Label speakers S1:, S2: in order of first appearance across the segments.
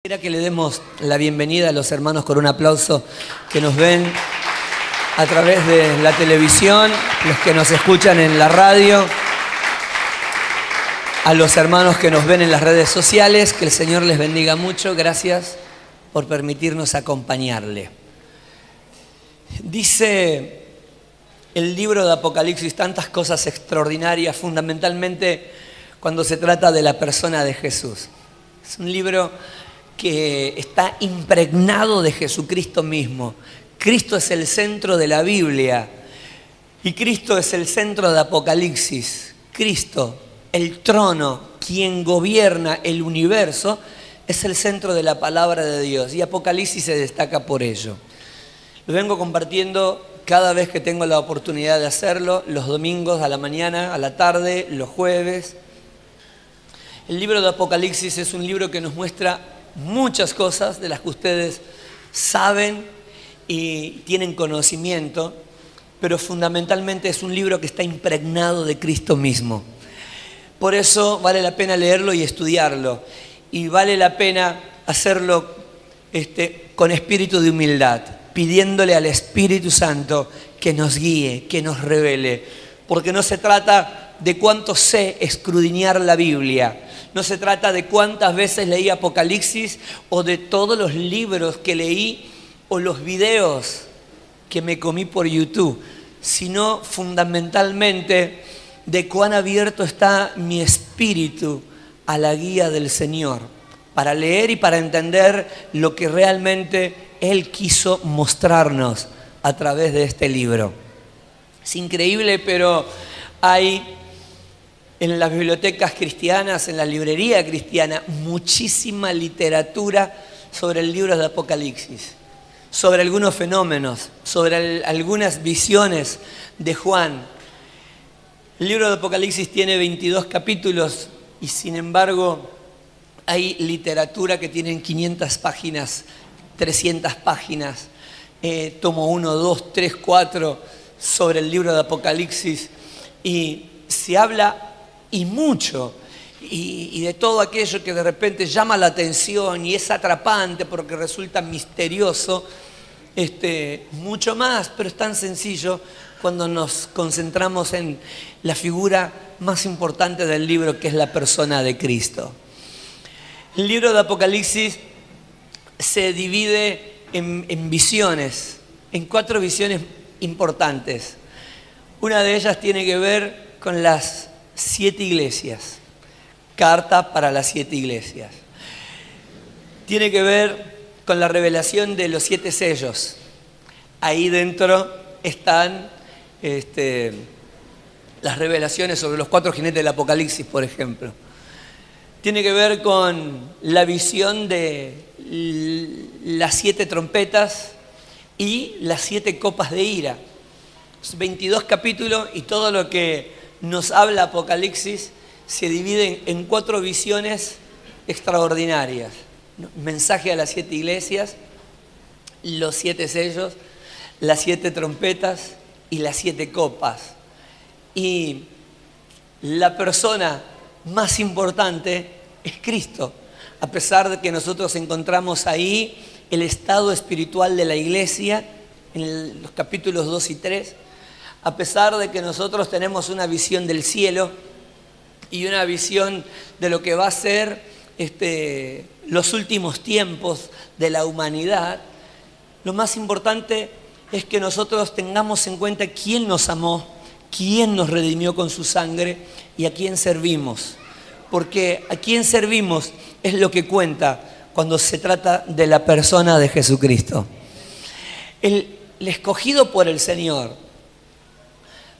S1: Quisiera que le demos la bienvenida a los hermanos con un aplauso que nos ven a través de la televisión, los que nos escuchan en la radio, a los hermanos que nos ven en las redes sociales, que el Señor les bendiga mucho. Gracias por permitirnos acompañarle. Dice el libro de Apocalipsis tantas cosas extraordinarias, fundamentalmente cuando se trata de la persona de Jesús. Es un libro que está impregnado de Jesucristo mismo. Cristo es el centro de la Biblia y Cristo es el centro de Apocalipsis. Cristo, el trono, quien gobierna el universo, es el centro de la palabra de Dios y Apocalipsis se destaca por ello. Lo vengo compartiendo cada vez que tengo la oportunidad de hacerlo, los domingos a la mañana, a la tarde, los jueves. El libro de Apocalipsis es un libro que nos muestra muchas cosas de las que ustedes saben y tienen conocimiento, pero fundamentalmente es un libro que está impregnado de Cristo mismo. Por eso vale la pena leerlo y estudiarlo, y vale la pena hacerlo con espíritu de humildad, pidiéndole al Espíritu Santo que nos guíe, que nos revele, porque no se trata de cuánto sé escudriñar la Biblia. No se trata de cuántas veces leí Apocalipsis o de todos los libros que leí o los videos que me comí por YouTube, sino fundamentalmente de cuán abierto está mi espíritu a la guía del Señor para leer y para entender lo que realmente Él quiso mostrarnos a través de este libro. Es increíble, pero hay en las bibliotecas cristianas, en la librería cristiana, muchísima literatura sobre el libro de Apocalipsis, sobre algunos fenómenos, sobre algunas visiones de Juan. El libro de Apocalipsis tiene 22 capítulos y sin embargo hay literatura que tiene 500 páginas, 300 páginas, tomo 1, 2, 3, 4 sobre el libro de Apocalipsis y se habla y mucho, y de todo aquello que de repente llama la atención y es atrapante porque resulta misterioso, mucho más, pero es tan sencillo cuando nos concentramos en la figura más importante del libro, que es la persona de Cristo. El libro de Apocalipsis se divide en visiones, en 4 visiones importantes. Una de ellas tiene que ver con las 7 iglesias, carta para las 7 iglesias. Tiene que ver con la revelación de los 7 sellos. Ahí dentro están las revelaciones sobre los 4 jinetes del Apocalipsis, por ejemplo. Tiene que ver con la visión de las 7 trompetas y las 7 copas de ira. 22 capítulos y todo lo que nos habla Apocalipsis se divide en 4 visiones extraordinarias. Mensaje a las 7 iglesias, los 7 sellos, las 7 trompetas y las 7 copas. Y la persona más importante es Cristo, a pesar de que nosotros encontramos ahí el estado espiritual de la iglesia en los capítulos 2 y 3, a pesar de que nosotros tenemos una visión del cielo y una visión de lo que va a ser los últimos tiempos de la humanidad, lo más importante es que nosotros tengamos en cuenta quién nos amó, quién nos redimió con su sangre y a quién servimos. Porque a quién servimos es lo que cuenta cuando se trata de la persona de Jesucristo. El escogido por el Señor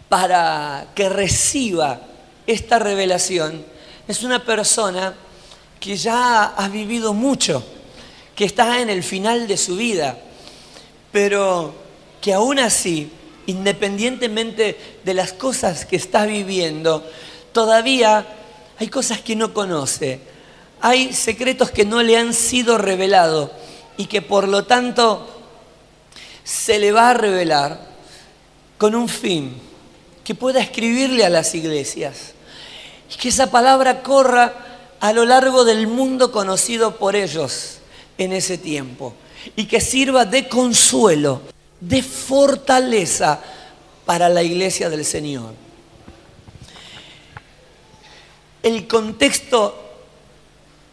S1: para que reciba esta revelación es una persona que ya ha vivido mucho, que está en el final de su vida, pero que aún así, independientemente de las cosas que está viviendo, todavía hay cosas que no conoce, hay secretos que no le han sido revelados y que por lo tanto se le va a revelar con un fin, que pueda escribirle a las iglesias y que esa palabra corra a lo largo del mundo conocido por ellos, en ese tiempo y que sirva de consuelo, de fortaleza para la iglesia del Señor. El contexto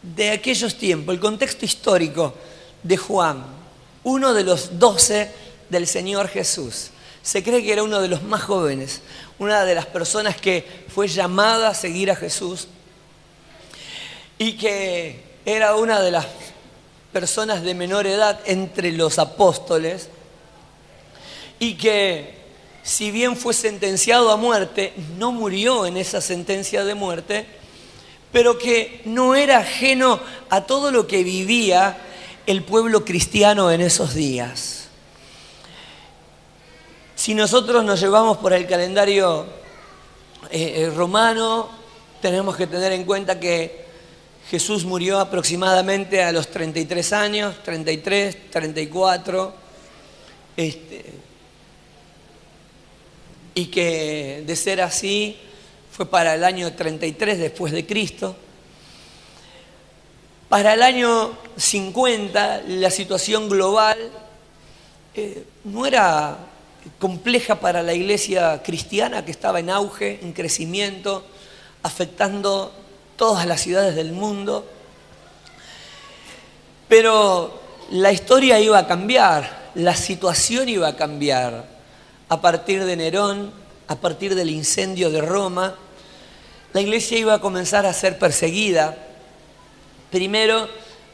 S1: de aquellos tiempos, el contexto histórico de Juan, uno de los 12 del Señor Jesús. Se cree que era uno de los más jóvenes, una de las personas que fue llamada a seguir a Jesús y que era una de las personas de menor edad entre los apóstoles y que, si bien fue sentenciado a muerte, no murió en esa sentencia de muerte, pero que no era ajeno a todo lo que vivía el pueblo cristiano en esos días. Si nosotros nos llevamos por el calendario romano, tenemos que tener en cuenta que Jesús murió aproximadamente a los 33 años, 33, 34, y que de ser así fue para el año 33 después de Cristo. Para el año 50 la situación global no era compleja para la iglesia cristiana, que estaba en auge, en crecimiento, afectando todas las ciudades del mundo. Pero la historia iba a cambiar, la situación iba a cambiar a partir de Nerón, a partir del incendio de Roma. La iglesia iba a comenzar a ser perseguida, primero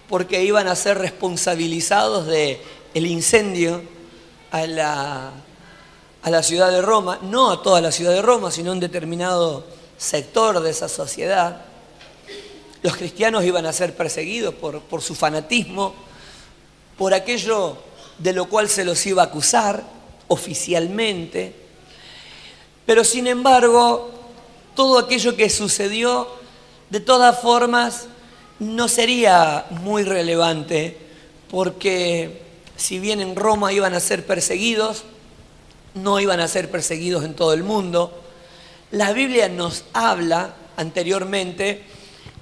S1: porque iban a ser responsabilizados del incendio a la ciudad de Roma, no a toda la ciudad de Roma, sino a un determinado sector de esa sociedad. Los cristianos iban a ser perseguidos por su fanatismo, por aquello de lo cual se los iba a acusar oficialmente. Pero sin embargo, todo aquello que sucedió, de todas formas, no sería muy relevante, porque si bien en Roma iban a ser perseguidos, no iban a ser perseguidos en todo el mundo. La Biblia nos habla anteriormente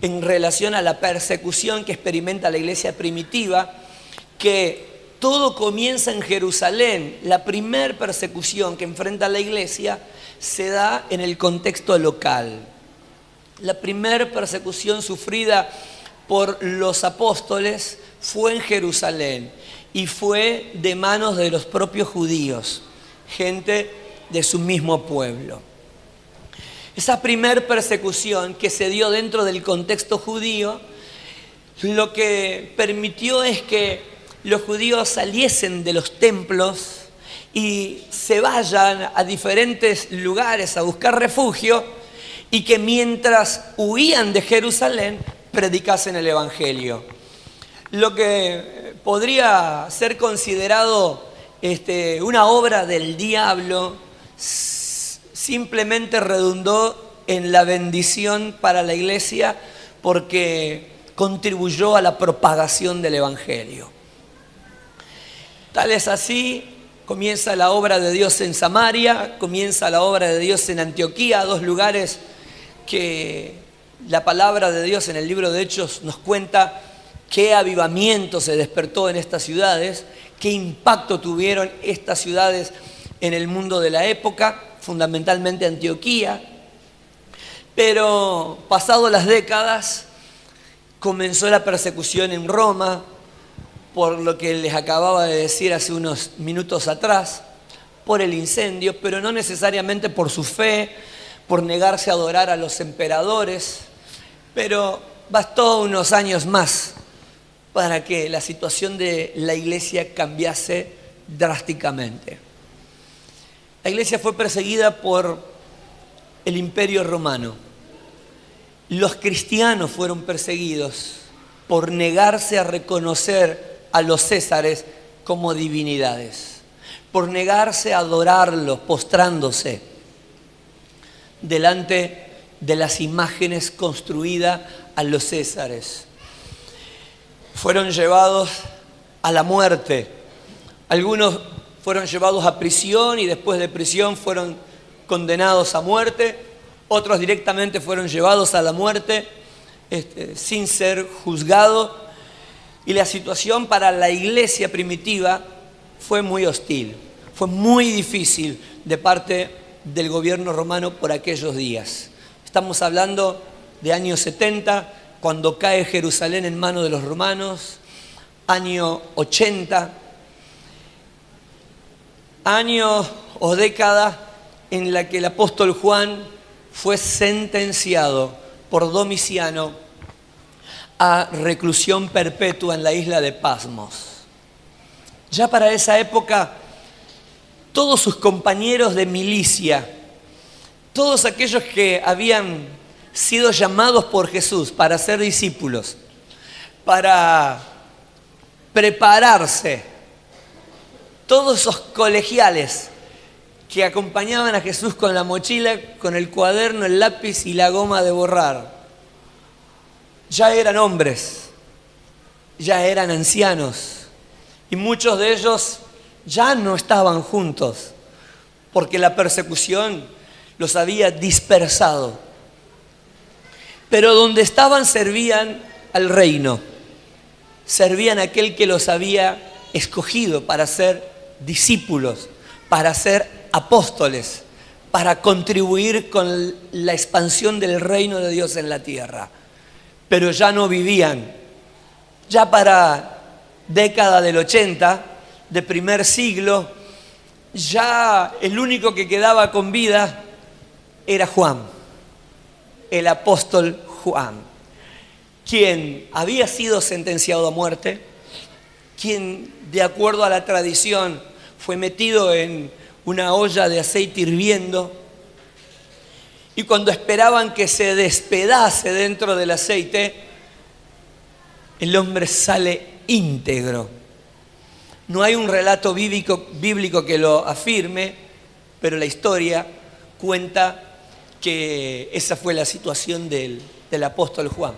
S1: en relación a la persecución que experimenta la iglesia primitiva, que todo comienza en Jerusalén. La primer persecución que enfrenta la iglesia se da en el contexto local. La primer persecución sufrida por los apóstoles fue en Jerusalén y fue de manos de los propios judíos, gente de su mismo pueblo. Esa primer persecución que se dio dentro del contexto judío, lo que permitió es que los judíos saliesen de los templos y se vayan a diferentes lugares a buscar refugio, y que mientras huían de Jerusalén predicasen el evangelio. Lo que podría ser considerado una obra del diablo simplemente redundó en la bendición para la iglesia, porque contribuyó a la propagación del evangelio. Tal es así, comienza la obra de Dios en Samaria, comienza la obra de Dios en Antioquía, dos lugares que la palabra de Dios en el libro de Hechos nos cuenta qué avivamiento se despertó en estas ciudades, qué impacto tuvieron estas ciudades en el mundo de la época, fundamentalmente Antioquía. Pero pasado las décadas comenzó la persecución en Roma, por lo que les acababa de decir hace unos minutos atrás, por el incendio, pero no necesariamente por su fe, por negarse a adorar a los emperadores, pero bastó unos años más para que la situación de la iglesia cambiase drásticamente. La iglesia fue perseguida por el Imperio Romano. Los cristianos fueron perseguidos por negarse a reconocer a los césares como divinidades, por negarse a adorarlos, postrándose delante de las imágenes construidas a los césares. Fueron llevados a la muerte. Algunos fueron llevados a prisión y después de prisión fueron condenados a muerte. Otros directamente fueron llevados a la muerte sin ser juzgados. Y la situación para la iglesia primitiva fue muy hostil, fue muy difícil de parte del gobierno romano por aquellos días. Estamos hablando de años 70, cuando cae Jerusalén en manos de los romanos, año 80, año o década en la que el apóstol Juan fue sentenciado por Domiciano a reclusión perpetua en la isla de Patmos. Ya para esa época, todos sus compañeros de milicia, todos aquellos que habían sido llamados por Jesús para ser discípulos, para prepararse, todos esos colegiales que acompañaban a Jesús con la mochila, con el cuaderno, el lápiz y la goma de borrar, ya eran hombres, ya eran ancianos, y muchos de ellos ya no estaban juntos, porque la persecución los había dispersado. Pero donde estaban servían al reino, servían a aquel que los había escogido para ser discípulos, para ser apóstoles, para contribuir con la expansión del reino de Dios en la tierra. Pero ya no vivían. Ya para década del 80, de primer siglo, ya el único que quedaba con vida era Juan, el apóstol Juan, quien había sido sentenciado a muerte, quien de acuerdo a la tradición fue metido en una olla de aceite hirviendo, y cuando esperaban que se despedase dentro del aceite, el hombre sale íntegro. No hay un relato bíblico que lo afirme, pero la historia cuenta que esa fue la situación del apóstol Juan.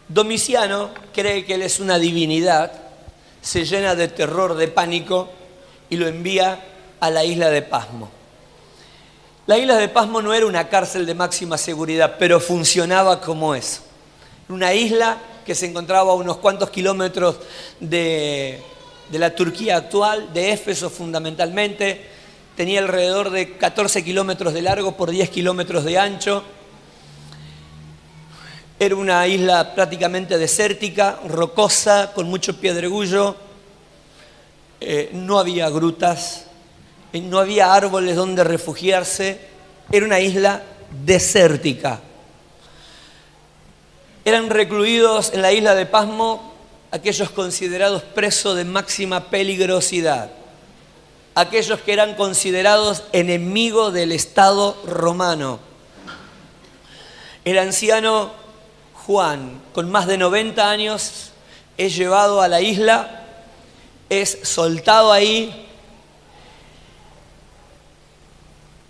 S1: Domiciano cree que él es una divinidad, se llena de terror, de pánico, y lo envía a la isla de Patmos. La isla de Patmos no era una cárcel de máxima seguridad, pero funcionaba como eso. Una isla que se encontraba a unos cuantos kilómetros de la Turquía actual, de Éfeso fundamentalmente. Tenía alrededor de 14 kilómetros de largo por 10 kilómetros de ancho. Era una isla prácticamente desértica, rocosa, con mucho pedregullo. No había grutas, no había árboles donde refugiarse. Era una isla desértica. Eran recluidos en la isla de Patmos aquellos considerados presos de máxima peligrosidad, aquellos que eran considerados enemigos del Estado romano. El anciano Juan, con más de 90 años, es llevado a la isla, es soltado ahí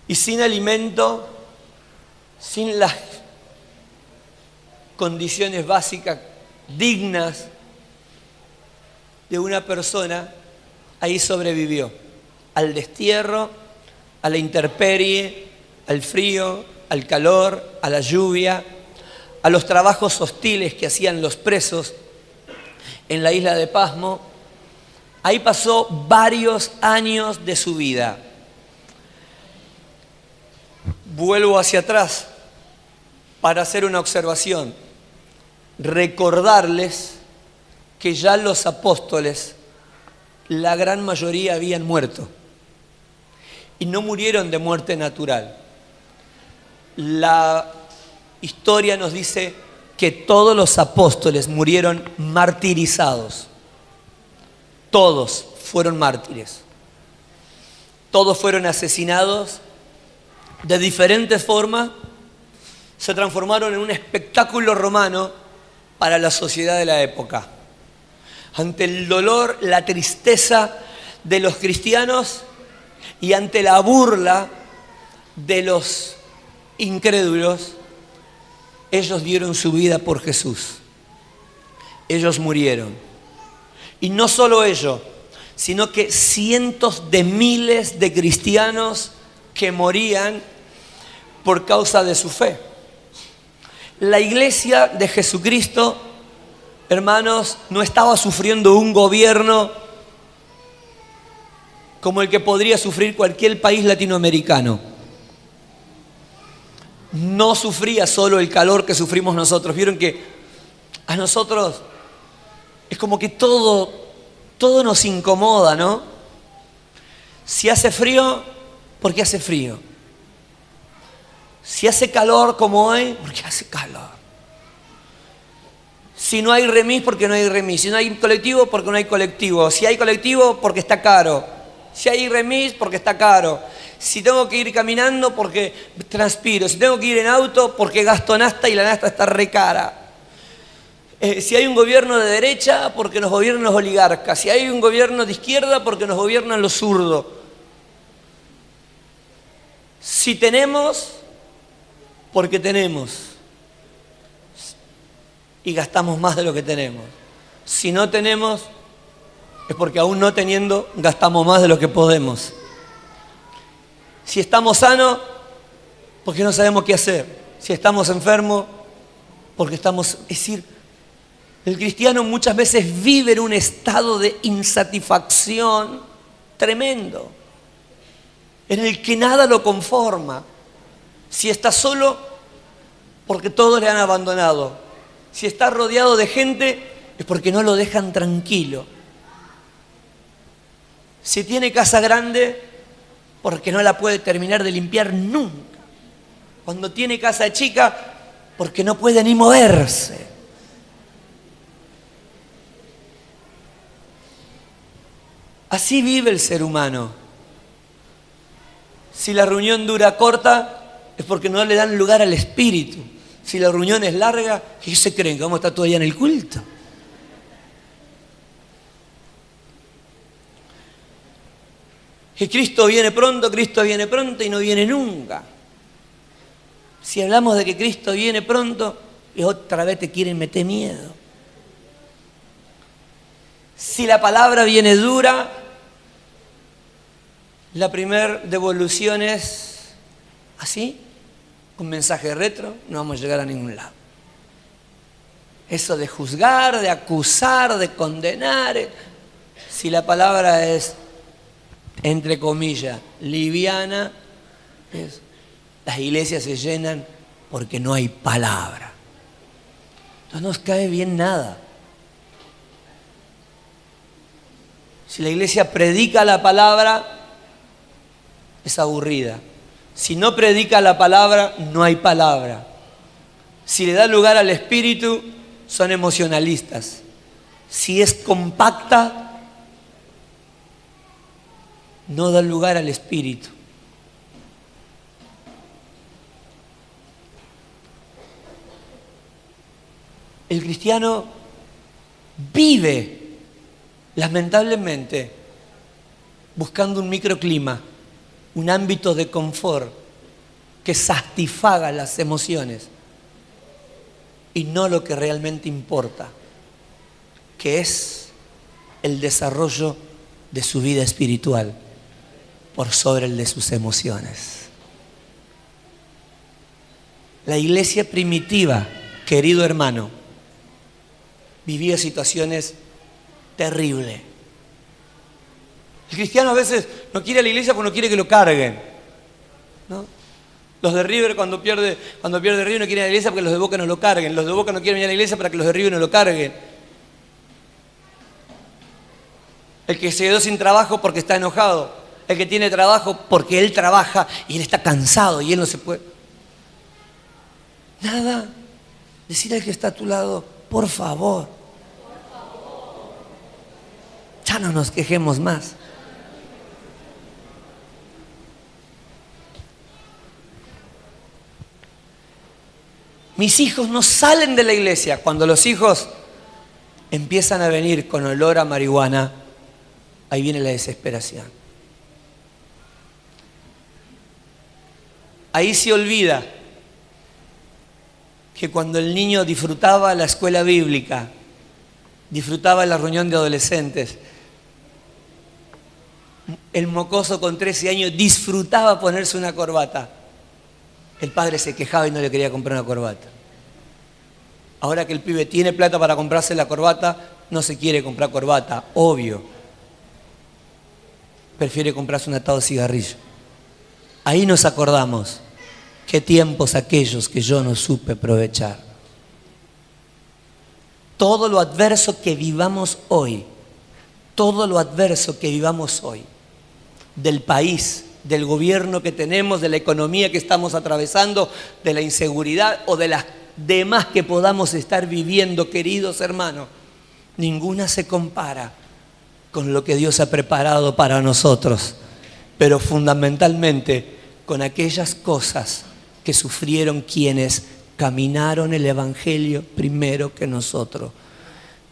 S1: y sin alimento, sin las condiciones básicas dignas de una persona, ahí sobrevivió al destierro, a la intemperie, al frío, al calor, a la lluvia, a los trabajos hostiles que hacían los presos en la isla de Patmos. Ahí pasó varios años de su vida. Vuelvo hacia atrás para hacer una observación. Recordarles que ya los apóstoles, la gran mayoría habían muerto. Y no murieron de muerte natural. La historia nos dice que todos los apóstoles murieron martirizados. Todos fueron mártires. Todos fueron asesinados de diferentes formas. Se transformaron en un espectáculo romano para la sociedad de la época. Ante el dolor, la tristeza de los cristianos y ante la burla de los incrédulos, ellos dieron su vida por Jesús. Ellos murieron. Y no solo ellos, sino que cientos de miles de cristianos que morían por causa de su fe. La iglesia de Jesucristo hermanos, no estaba sufriendo un gobierno como el que podría sufrir cualquier país latinoamericano. No sufría solo el calor que sufrimos nosotros. Vieron que a nosotros es como que todo nos incomoda, ¿no? Si hace frío, porque hace frío. Si hace calor como hoy, porque hace calor. Si no hay remis, porque no hay remis. Si no hay colectivo, porque no hay colectivo. Si hay colectivo, porque está caro. Si hay remis, porque está caro. Si tengo que ir caminando, porque transpiro. Si tengo que ir en auto, porque gasto nafta y la nafta está re cara. Si hay un gobierno de derecha, porque nos gobiernan los oligarcas. Si hay un gobierno de izquierda, porque nos gobiernan los zurdos. Si tenemos, porque tenemos. Y gastamos más de lo que tenemos. Si no tenemos, es porque aún no teniendo, gastamos más de lo que podemos. Si estamos sanos, porque no sabemos qué hacer. Si estamos enfermos, porque estamos... Es decir, el cristiano muchas veces vive en un estado de insatisfacción tremendo, en el que nada lo conforma. Si está solo, porque todos le han abandonado. Si está rodeado de gente, es porque no lo dejan tranquilo. Si tiene casa grande, porque no la puede terminar de limpiar nunca. Cuando tiene casa chica, porque no puede ni moverse. Así vive el ser humano. Si la reunión dura corta, es porque no le dan lugar al espíritu. Si la reunión es larga, ¿qué se creen? ¿Que vamos a estar todavía en el culto? Que Cristo viene pronto y no viene nunca. Si hablamos de que Cristo viene pronto, y otra vez te quieren meter miedo. Si la palabra viene dura, la primera devolución es así. Un mensaje retro, no vamos a llegar a ningún lado. Eso de juzgar, de acusar, de condenar. Si la palabra es, entre comillas, liviana, las iglesias se llenan porque no hay palabra. No nos cae bien nada. Si la iglesia predica la palabra, es aburrida. Si no predica la palabra, no hay palabra. Si le da lugar al espíritu, son emocionalistas. Si es compacta, no da lugar al espíritu. El cristiano vive, lamentablemente, buscando un microclima, un ámbito de confort que satisfaga las emociones y no lo que realmente importa, que es el desarrollo de su vida espiritual por sobre el de sus emociones. La iglesia primitiva, querido hermano, vivía situaciones terribles. El cristiano a veces no quiere a la iglesia porque no quiere que lo carguen, ¿no? Los de River cuando pierde River no quieren ir a la iglesia porque los de Boca no lo carguen. Los de Boca no quieren ir a la iglesia para que los de River no lo carguen. El que se quedó sin trabajo porque está enojado. El que tiene trabajo porque él trabaja y él está cansado y él no se puede. Nada. Decir al que está a tu lado, por favor. Ya no nos quejemos más. Mis hijos no salen de la iglesia. Cuando los hijos empiezan a venir con olor a marihuana, ahí viene la desesperación. Ahí se olvida que cuando el niño disfrutaba la escuela bíblica, disfrutaba la reunión de adolescentes, el mocoso con 13 años disfrutaba ponerse una corbata. El padre se quejaba y no le quería comprar una corbata. Ahora que el pibe tiene plata para comprarse la corbata, no se quiere comprar corbata, obvio. Prefiere comprarse un atado de cigarrillo. Ahí nos acordamos qué tiempos aquellos que yo no supe aprovechar. Todo lo adverso que vivamos hoy, todo lo adverso que vivamos hoy, del país, del gobierno que tenemos, de la economía que estamos atravesando, de la inseguridad o de las demás que podamos estar viviendo, queridos hermanos, ninguna se compara con lo que Dios ha preparado para nosotros, pero fundamentalmente con aquellas cosas que sufrieron quienes caminaron el Evangelio primero que nosotros,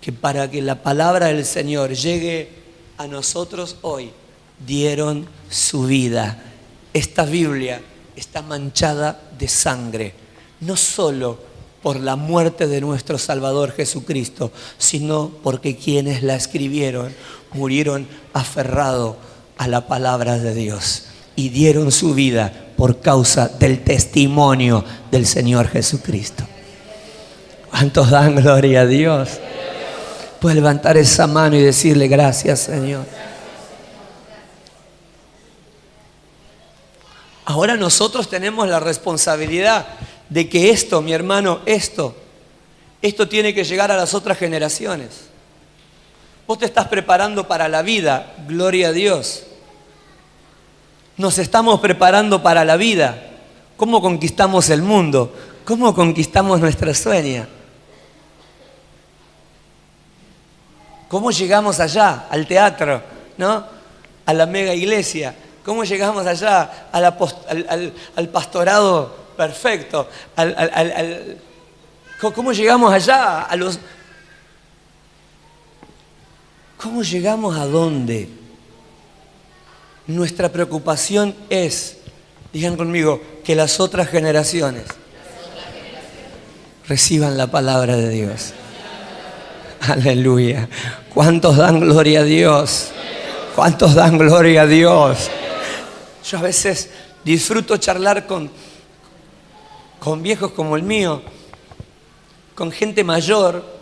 S1: que para que la palabra del Señor llegue a nosotros hoy, dieron su vida. Esta Biblia está manchada de sangre, no solo por la muerte de nuestro Salvador Jesucristo, sino porque quienes la escribieron murieron aferrados a la palabra de Dios y dieron su vida por causa del testimonio del Señor Jesucristo. ¿Cuántos dan gloria a Dios? Puedes levantar esa mano y decirle gracias, Señor. Ahora nosotros tenemos la responsabilidad de que esto, mi hermano, esto tiene que llegar a las otras generaciones. Vos te estás preparando para la vida, gloria a Dios. Nos estamos preparando para la vida. ¿Cómo conquistamos el mundo? ¿Cómo conquistamos nuestra sueña? ¿Cómo llegamos allá, al teatro, ¿no? A la mega iglesia? ¿Cómo llegamos allá al pastorado perfecto? ¿Cómo llegamos allá a los... ¿Cómo llegamos a dónde? Nuestra preocupación es, digan conmigo, que las otras generaciones reciban la palabra de Dios. Aleluya. ¿Cuántos dan gloria a Dios? ¿Cuántos dan gloria a Dios? Yo a veces disfruto charlar con viejos como el mío, con gente mayor,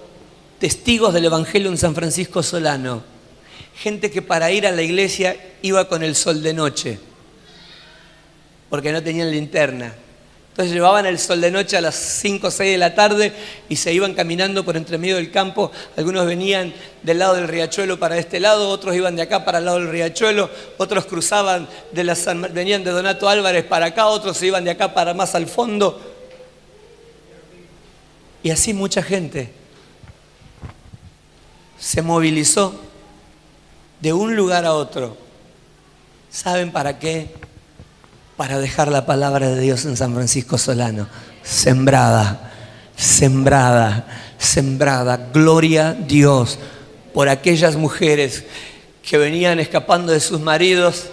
S1: testigos del Evangelio en San Francisco Solano, gente que para ir a la iglesia iba con el sol de noche, porque no tenían linterna. Entonces llevaban el sol de noche a las 5 o 6 de la tarde y se iban caminando por entre medio del campo. Algunos venían del lado del riachuelo para este lado, otros iban de acá para el lado del riachuelo, otros cruzaban venían de Donato Álvarez para acá, otros se iban de acá para más al fondo. Y así mucha gente se movilizó de un lugar a otro. ¿Saben para qué? Para dejar la palabra de Dios en San Francisco Solano, sembrada, sembrada, sembrada. Gloria a Dios por aquellas mujeres que venían escapando de sus maridos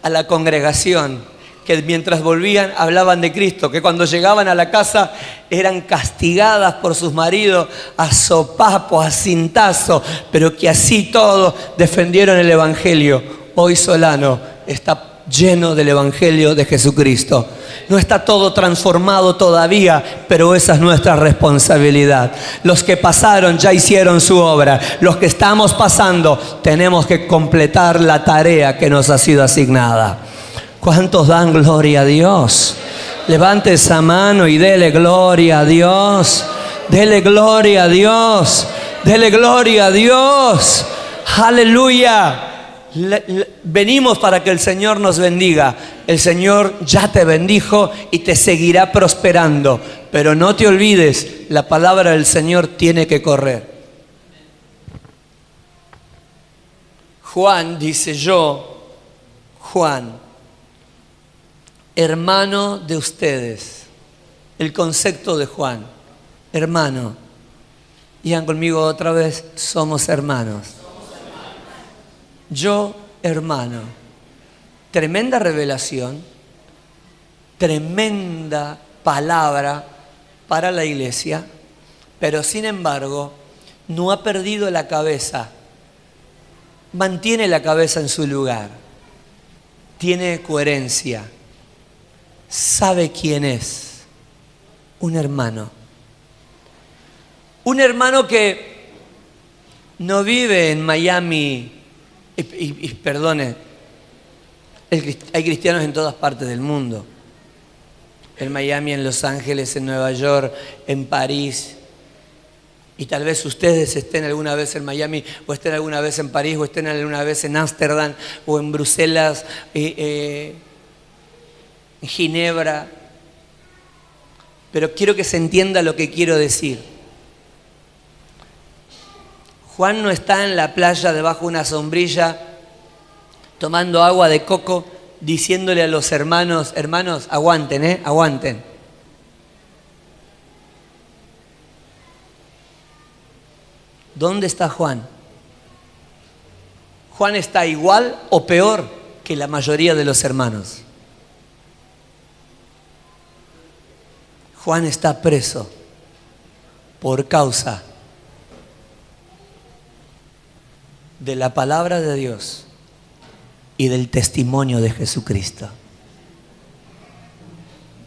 S1: a la congregación, que mientras volvían hablaban de Cristo, que cuando llegaban a la casa eran castigadas por sus maridos a sopapo, a cintazo, pero que así todo defendieron el Evangelio. Hoy Solano está lleno del Evangelio de Jesucristo. No está todo transformado todavía, pero esa es nuestra responsabilidad. Los que pasaron ya hicieron su obra. Los que estamos pasando tenemos que completar la tarea que nos ha sido asignada. ¿Cuántos dan gloria a Dios? Levante esa mano y dele gloria a Dios. Dele gloria a Dios. Dele gloria a Dios. Aleluya. Venimos para que el Señor nos bendiga. El Señor ya te bendijo y te seguirá prosperando. Pero no te olvides, la palabra del Señor tiene que correr. Juan dice yo, Juan, hermano de ustedes. El concepto de Juan, hermano. Digan conmigo otra vez, somos hermanos. Yo, hermano. Tremenda revelación, tremenda palabra para la iglesia, pero sin embargo no ha perdido la cabeza, mantiene la cabeza en su lugar, tiene coherencia, sabe quién es, un hermano. Un hermano que no vive en Miami, perdone, hay cristianos en todas partes del mundo. En Miami, en Los Ángeles, en Nueva York, en París. Y tal vez ustedes estén alguna vez en Miami, o estén alguna vez en París, o estén alguna vez en Ámsterdam, o en Bruselas, en Ginebra. Pero quiero que se entienda lo que quiero decir. Juan no está en la playa debajo de una sombrilla, tomando agua de coco, diciéndole a los hermanos, hermanos, aguanten, aguanten. ¿Dónde está Juan? Juan está igual o peor que la mayoría de los hermanos. Juan está preso por causa de la palabra de Dios y del testimonio de Jesucristo.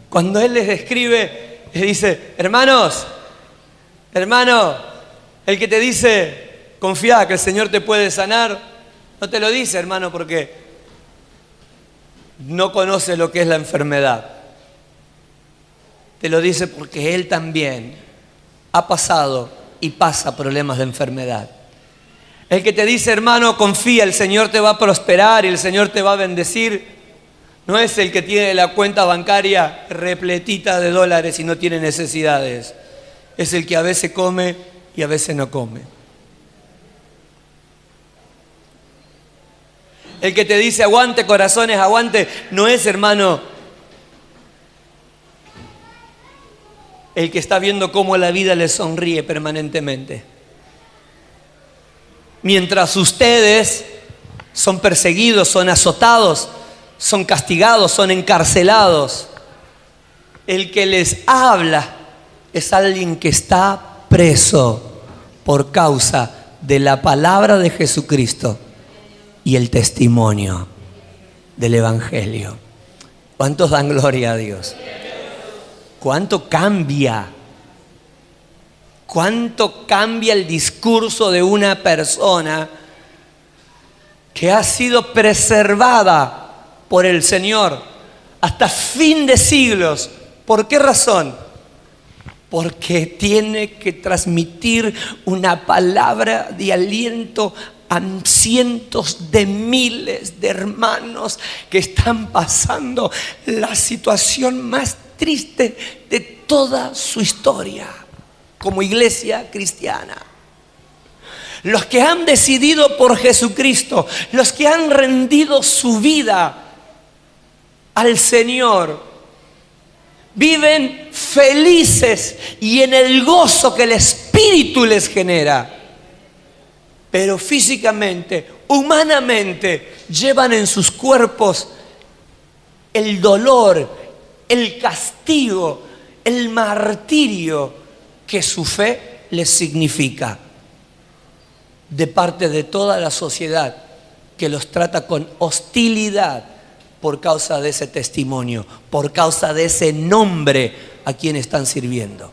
S1: Cuando él les escribe, les dice, hermano, el que te dice, confía que el Señor te puede sanar, no te lo dice, hermano, porque no conoce lo que es la enfermedad. Te lo dice porque él también ha pasado y pasa problemas de enfermedad. El que te dice, hermano, confía, el Señor te va a prosperar y el Señor te va a bendecir, no es el que tiene la cuenta bancaria repletita de dólares y no tiene necesidades. Es el que a veces come y a veces no come. El que te dice, aguante corazones, aguante, no es, hermano, el que está viendo cómo la vida le sonríe permanentemente. Mientras ustedes son perseguidos, son azotados, son castigados, son encarcelados, el que les habla es alguien que está preso por causa de la palabra de Jesucristo y el testimonio del Evangelio. ¿Cuántos dan gloria a Dios? ¿Cuánto cambia? ¿Cuánto cambia el discurso de una persona que ha sido preservada por el Señor hasta fin de siglos? ¿Por qué razón? Porque tiene que transmitir una palabra de aliento a cientos de miles de hermanos que están pasando la situación más triste de toda su historia como iglesia cristiana. Los que han decidido por Jesucristo, los que han rendido su vida al Señor, viven felices y en el gozo que el Espíritu les genera. Pero físicamente, humanamente, llevan en sus cuerpos el dolor, el castigo, el martirio que su fe les significa de parte de toda la sociedad que los trata con hostilidad por causa de ese testimonio, por causa de ese nombre a quien están sirviendo.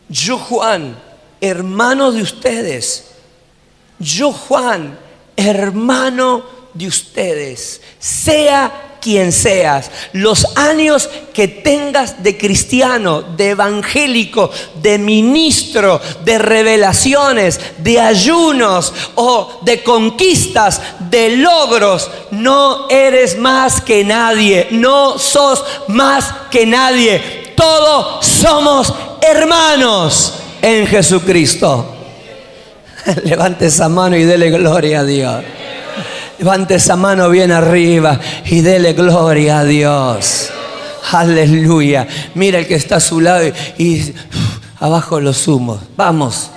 S1: Yo, Juan, hermano de ustedes, yo, Juan, hermano de ustedes, sea quien seas, los años que tengas de cristiano, de evangélico, de ministro, de revelaciones, de ayunos o de conquistas, de logros, no eres más que nadie, no sos más que nadie. Todos somos hermanos en Jesucristo. Levante esa mano y dele gloria a Dios. Levante esa mano bien arriba y dele gloria a Dios. Aleluya. Mira el que está a su lado y abajo los humos. Vamos.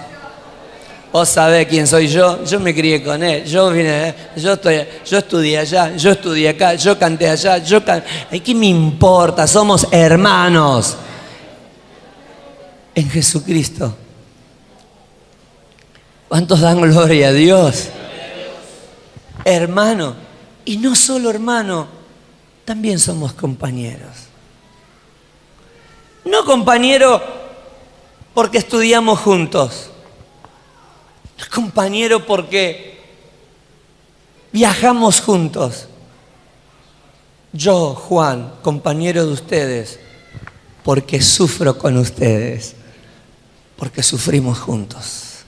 S1: Vos sabés quién soy yo. Yo me crié con él. Yo estudié allá, yo estudié acá, yo canté allá, ¿qué me importa? Somos hermanos en Jesucristo. ¿Cuántos dan gloria a Dios? Hermano, y no solo hermano, también somos compañeros. No compañero porque estudiamos juntos. No compañero porque viajamos juntos. Yo, Juan, compañero de ustedes, porque sufro con ustedes, porque sufrimos juntos.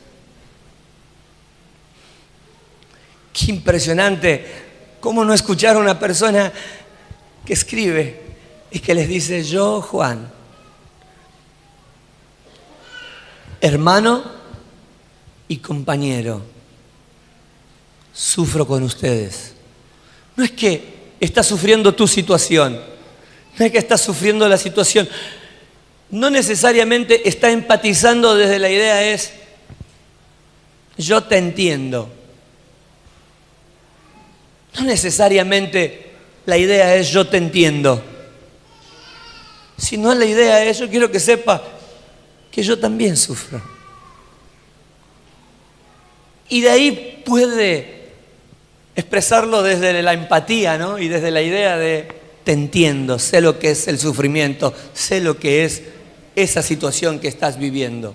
S1: Qué impresionante cómo no escuchar a una persona que escribe y que les dice: yo, Juan, hermano y compañero, sufro con ustedes. No es que estás sufriendo tu situación, no es que estás sufriendo la situación, no necesariamente está empatizando desde la idea es: yo te entiendo. No necesariamente la idea es: yo te entiendo. Sino la idea es: yo quiero que sepa que yo también sufro. Y de ahí puede expresarlo desde la empatía, ¿no? Y desde la idea de: te entiendo, sé lo que es el sufrimiento, sé lo que es esa situación que estás viviendo.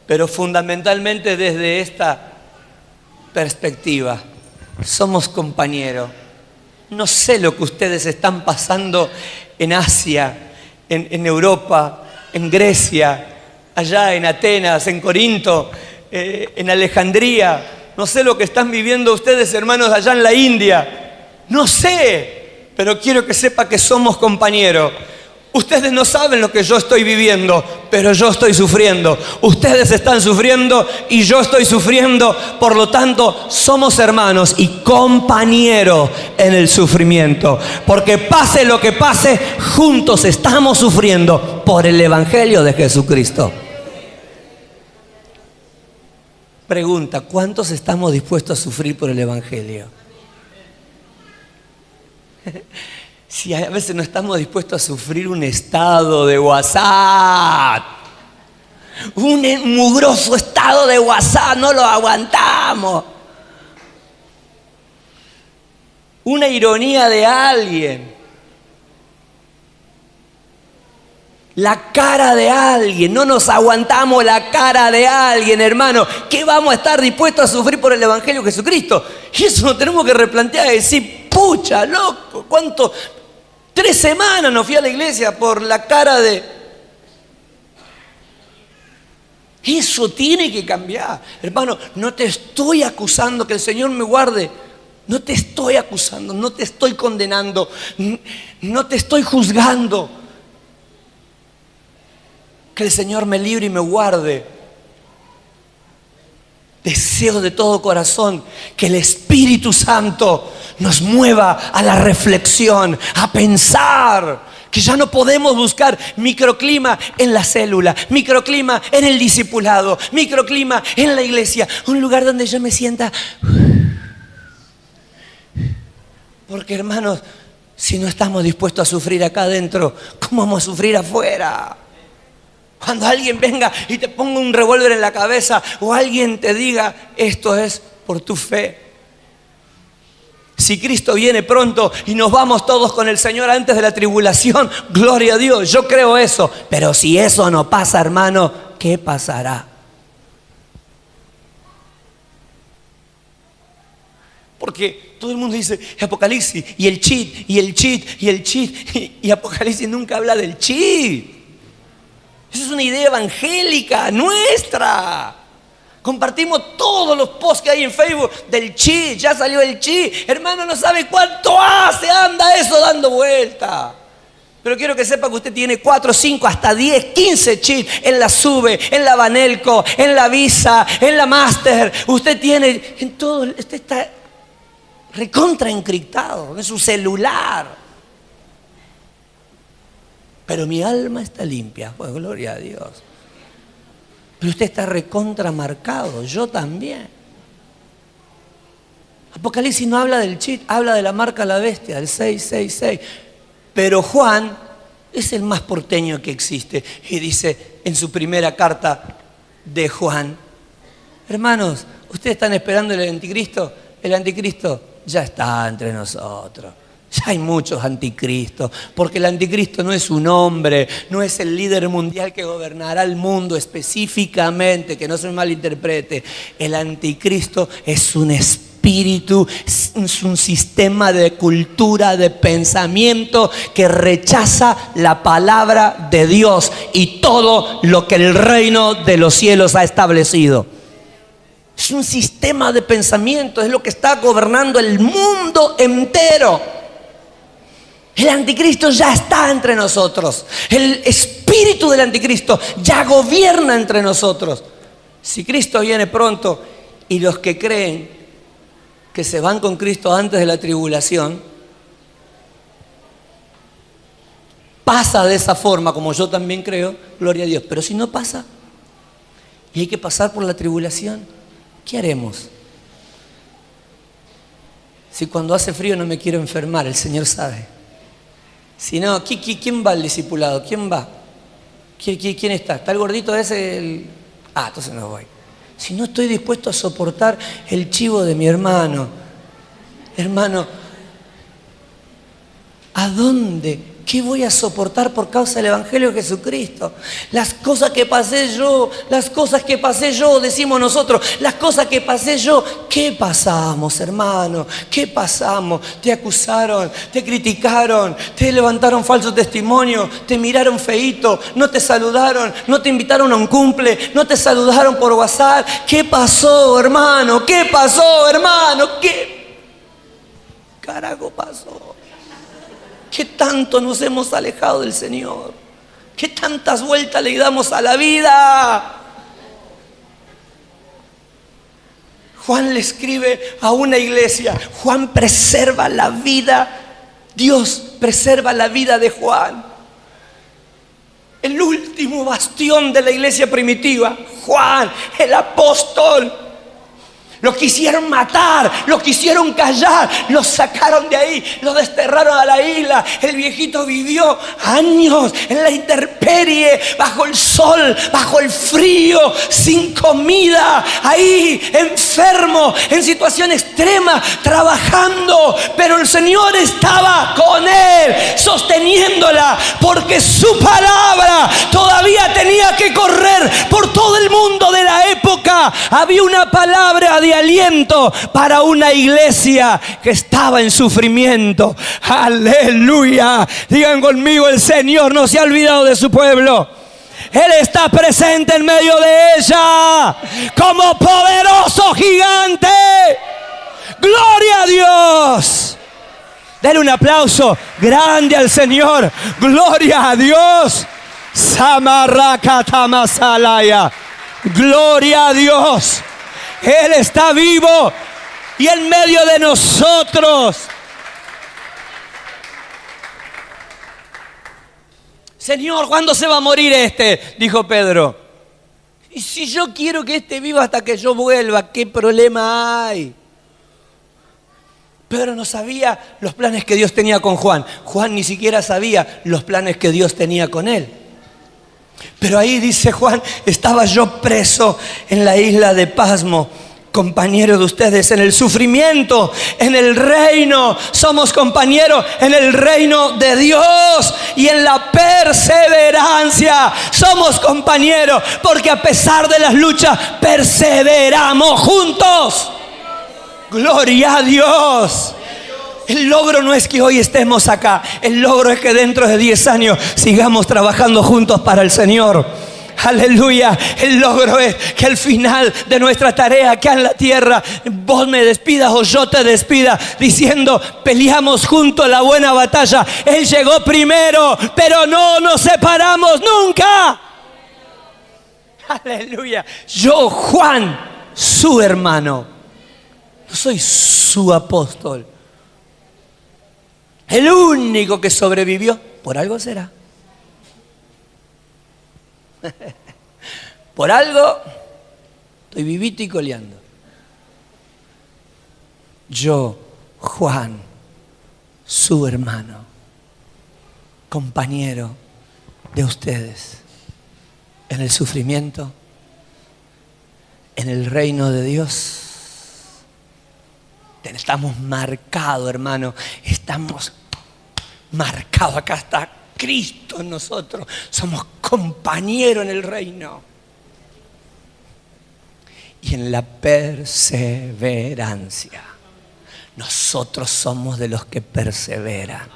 S1: Pero fundamentalmente desde esta perspectiva: somos compañeros. No sé lo que ustedes están pasando en Asia, en Europa, en Grecia, allá en Atenas, en Corinto, en Alejandría. No sé lo que están viviendo ustedes, hermanos, allá en la India. No sé, pero quiero que sepa que somos compañeros. Ustedes no saben lo que yo estoy viviendo, pero yo estoy sufriendo. Ustedes están sufriendo y yo estoy sufriendo. Por lo tanto, somos hermanos y compañeros en el sufrimiento. Porque pase lo que pase, juntos estamos sufriendo por el Evangelio de Jesucristo. Pregunta: ¿cuántos estamos dispuestos a sufrir por el Evangelio? Si a veces no estamos dispuestos a sufrir un estado de WhatsApp, un mugroso estado de WhatsApp, no lo aguantamos. Una ironía de alguien, la cara de alguien, no nos aguantamos la cara de alguien, hermano. ¿Qué vamos a estar dispuestos a sufrir por el Evangelio de Jesucristo? Y eso nos tenemos que replantear y decir: pucha, loco, ¿cuánto? 3 semanas no fui a la iglesia por la cara de... Eso tiene que cambiar. Hermano, no te estoy acusando, que el Señor me guarde. No te estoy acusando, no te estoy condenando, no te estoy juzgando. Que el Señor me libre y me guarde. Deseo de todo corazón que el Espíritu Santo nos mueva a la reflexión, a pensar que ya no podemos buscar microclima en la célula, microclima en el discipulado, microclima en la iglesia, un lugar donde yo me sienta. Porque, hermanos, si no estamos dispuestos a sufrir acá adentro, ¿cómo vamos a sufrir afuera? Cuando alguien venga y te ponga un revólver en la cabeza, o alguien te diga: esto es por tu fe. Si Cristo viene pronto y nos vamos todos con el Señor antes de la tribulación, gloria a Dios, yo creo eso. Pero si eso no pasa, hermano, ¿qué pasará? Porque todo el mundo dice Apocalipsis y el cheat, y el cheat, y el cheat, y Apocalipsis nunca habla del cheat. Esa es una idea evangélica nuestra. Compartimos todos los posts que hay en Facebook del cheat. Ya salió el cheat. Hermano, no sabe cuánto hace, anda eso dando vuelta. Pero quiero que sepa que usted tiene 4, 5, hasta 10, 15 cheats en la SUBE, en la Banelco, en la Visa, en la Master. Usted tiene en todo, usted está recontra encriptado en su celular. Pero mi alma está limpia, pues gloria a Dios. Pero usted está recontra marcado, yo también. Apocalipsis no habla del cheat, habla de la marca de la bestia, del 666. Pero Juan es el más porteño que existe. Y dice en su primera carta de Juan: hermanos, ¿ustedes están esperando el anticristo? El anticristo ya está entre nosotros. Ya hay muchos anticristos, porque el anticristo no es un hombre, no es el líder mundial que gobernará el mundo específicamente, que no se me malinterprete. El anticristo es un espíritu, es un sistema de cultura, de pensamiento que rechaza la palabra de Dios y todo lo que el reino de los cielos ha establecido. Es un sistema de pensamiento, es lo que está gobernando el mundo entero. El anticristo ya está entre nosotros. El espíritu del anticristo ya gobierna entre nosotros. Si Cristo viene pronto y los que creen que se van con Cristo antes de la tribulación, pasa de esa forma, como yo también creo, gloria a Dios. Pero si no pasa y hay que pasar por la tribulación, ¿qué haremos? Si cuando hace frío no me quiero enfermar, el Señor sabe. Si no, ¿quién va al discipulado? ¿Quién va? ¿Quién está? ¿Está el gordito ese? Entonces no voy. Si no estoy dispuesto a soportar el chivo de mi hermano, ¿a dónde? ¿Qué voy a soportar por causa del Evangelio de Jesucristo? Las cosas que pasé yo, decimos nosotros, las cosas que pasé yo. ¿Qué pasamos, hermano? ¿Qué pasamos? Te acusaron, te criticaron, te levantaron falso testimonio, te miraron feíto, no te saludaron, no te invitaron a un cumple, no te saludaron por WhatsApp. ¿Qué pasó, hermano? ¿Qué pasó, hermano? ¿Qué carajo pasó? ¿Qué tanto nos hemos alejado del Señor? ¿Qué tantas vueltas le damos a la vida? Juan le escribe a una iglesia. Juan preserva la vida. Dios preserva la vida de Juan. El último bastión de la iglesia primitiva. Juan, el apóstol. Lo quisieron matar, lo quisieron callar, lo sacaron de ahí, lo desterraron a la isla. El viejito vivió años en la intemperie, bajo el sol, bajo el frío, sin comida, ahí enfermo, en situación extrema, trabajando. Pero el Señor estaba con él, sosteniéndola, porque su palabra todavía tenía que correr por todo el mundo de la época. Había una palabra de aliento para una iglesia que estaba en sufrimiento. Aleluya. Digan conmigo, el Señor no se ha olvidado de su pueblo. Él está presente en medio de ella como poderoso gigante. Gloria a Dios. Denle un aplauso grande al Señor. Gloria a Dios. Samarrakatamasalaya. Gloria a Dios. Él está vivo y en medio de nosotros. Señor, ¿cuándo se va a morir este? Dijo Pedro. Y si yo quiero que este viva hasta que yo vuelva, ¿qué problema hay? Pedro no sabía los planes que Dios tenía con Juan. Juan ni siquiera sabía los planes que Dios tenía con él. Pero ahí dice Juan, estaba yo preso en la isla de Pasmo, compañero de ustedes en el sufrimiento, en el reino. Somos compañeros en el reino de Dios y en la perseverancia. Somos compañeros porque a pesar de las luchas perseveramos juntos. Gloria a Dios. El logro no es que hoy estemos acá. El logro es que dentro de 10 años sigamos trabajando juntos para el Señor. Aleluya. El logro es que al final de nuestra tarea acá en la tierra, vos me despidas o yo te despida, diciendo, peleamos juntos la buena batalla. Él llegó primero, pero no nos separamos nunca. Aleluya. Yo, Juan, su hermano, no soy su apóstol. El único que sobrevivió, por algo será. Por algo estoy vivito y coleando. Yo, Juan, su hermano, compañero de ustedes, en el sufrimiento, en el reino de Dios. Estamos marcados, hermano. Estamos marcado. Acá está Cristo en nosotros. Somos compañeros en el reino. Y en la perseverancia. Nosotros somos de los que perseveran,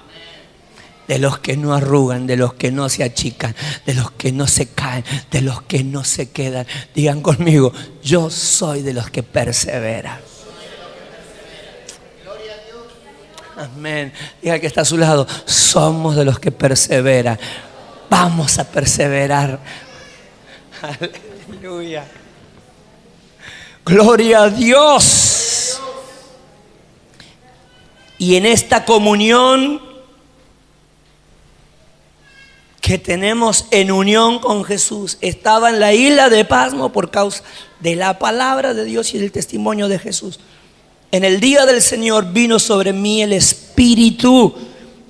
S1: de los que no arrugan, de los que no se achican, de los que no se caen, de los que no se quedan. Digan conmigo, yo soy de los que perseveran. Amén. Diga que está a su lado, somos de los que perseveran. Vamos a perseverar. Aleluya. Gloria a Dios. Y en esta comunión que tenemos en unión con Jesús, estaba en la isla de Pasmo por causa de la palabra de Dios y del testimonio de Jesús. En el día del Señor vino sobre mí el Espíritu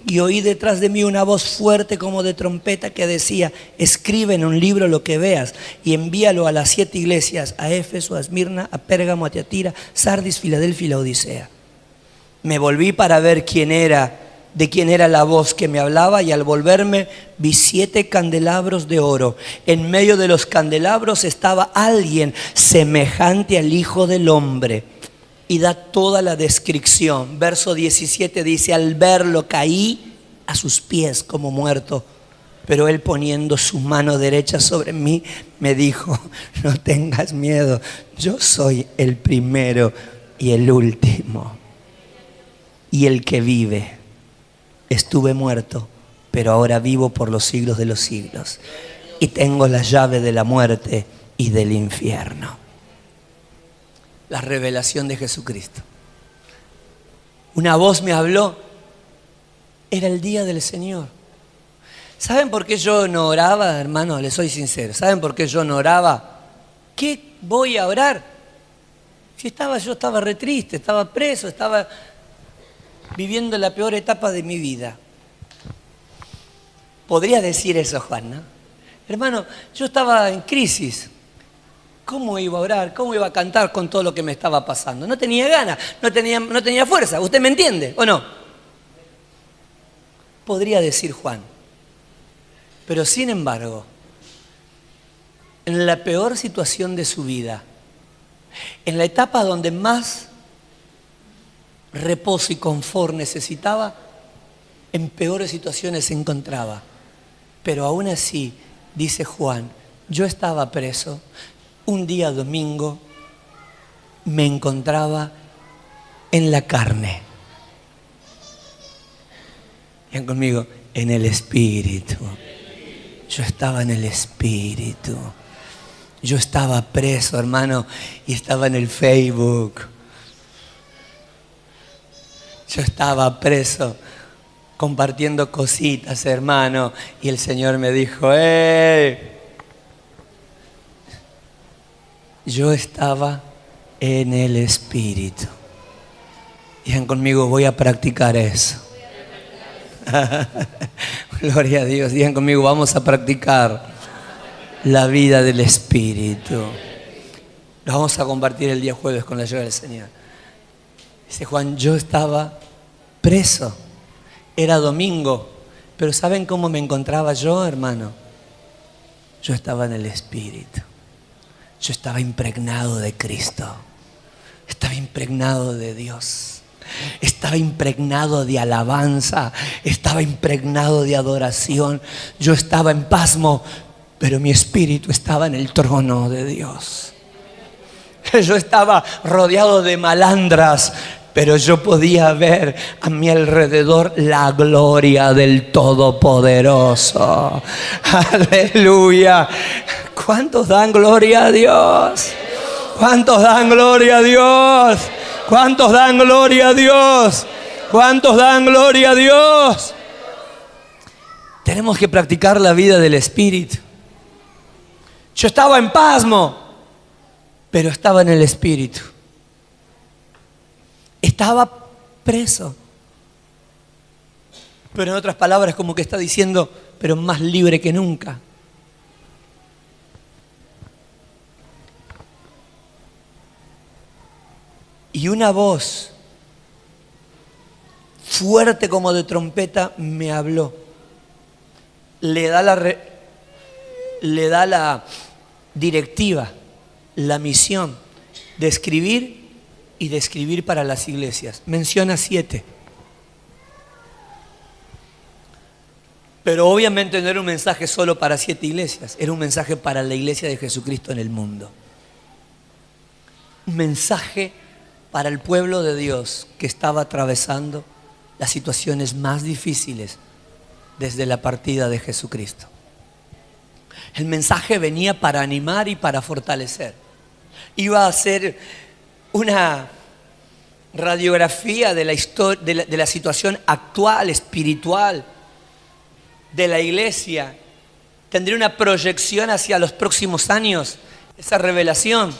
S1: y oí detrás de mí una voz fuerte como de trompeta que decía: escribe en un libro lo que veas y envíalo a las 7 iglesias, a Éfeso, a Esmirna, a Pérgamo, a Tiatira, Sardis, Filadelfia y Laodicea. Me volví para ver de quién era la voz que me hablaba, y al volverme vi 7 candelabros de oro. En medio de los candelabros estaba alguien semejante al Hijo del Hombre. Y da toda la descripción. Verso 17 dice: al verlo caí a sus pies como muerto. Pero él, poniendo su mano derecha sobre mí, me dijo: no tengas miedo, yo soy el primero y el último y el que vive. Estuve muerto, pero ahora vivo por los siglos de los siglos, y tengo la llave de la muerte y del infierno. La revelación de Jesucristo. Una voz me habló. Era el día del Señor. ¿Saben por qué yo no oraba, hermano? Les soy sincero. ¿Saben por qué yo no oraba? ¿Qué voy a orar? Si yo estaba re triste, estaba preso, estaba viviendo la peor etapa de mi vida. Podría decir eso, Juan, ¿no? Hermano, yo estaba en crisis. ¿Cómo iba a orar? ¿Cómo iba a cantar con todo lo que me estaba pasando? No tenía ganas, no tenía fuerza. ¿Usted me entiende o no? Podría decir Juan. Pero sin embargo, en la peor situación de su vida, en la etapa donde más reposo y confort necesitaba, en peores situaciones se encontraba. Pero aún así, dice Juan, yo estaba preso. Un día domingo me encontraba en la carne. Vean conmigo, en el Espíritu. Yo estaba en el Espíritu. Yo estaba preso, hermano, y estaba en el Facebook. Yo estaba preso, compartiendo cositas, hermano, y el Señor me dijo: ¡hey! Yo estaba en el Espíritu. Digan conmigo, voy a practicar eso. Gloria a Dios. Digan conmigo, vamos a practicar la vida del Espíritu. Lo vamos a compartir el día jueves con la ayuda del Señor. Dice Juan, yo estaba preso. Era domingo. Pero ¿saben cómo me encontraba yo, hermano? Yo estaba en el Espíritu. Yo estaba impregnado de Cristo. Estaba impregnado de Dios. Estaba impregnado de alabanza. Estaba impregnado de adoración. Yo estaba en pasmo, pero mi espíritu estaba en el trono de Dios. Yo estaba rodeado de malandras, pero yo podía ver a mi alrededor la gloria del Todopoderoso. Aleluya. ¿Cuántos dan gloria a Dios? ¿Cuántos dan gloria a Dios? ¿Cuántos dan gloria a Dios? ¿Cuántos dan gloria a Dios? Tenemos que practicar la vida del Espíritu. Yo estaba en pasmo, pero estaba en el Espíritu. Estaba preso. Pero en otras palabras, como que está diciendo, pero más libre que nunca. Y una voz fuerte como de trompeta, me habló. Le da la directiva, la misión de escribir y de escribir para las iglesias. Menciona 7. Pero obviamente no era un mensaje solo para 7 iglesias, era un mensaje para la iglesia de Jesucristo en el mundo. Un mensaje para el pueblo de Dios que estaba atravesando las situaciones más difíciles desde la partida de Jesucristo. El mensaje venía para animar y para fortalecer. Iba a ser una radiografía de la historia, de la situación actual, espiritual de la iglesia. Tendría una proyección hacia los próximos años, esa revelación.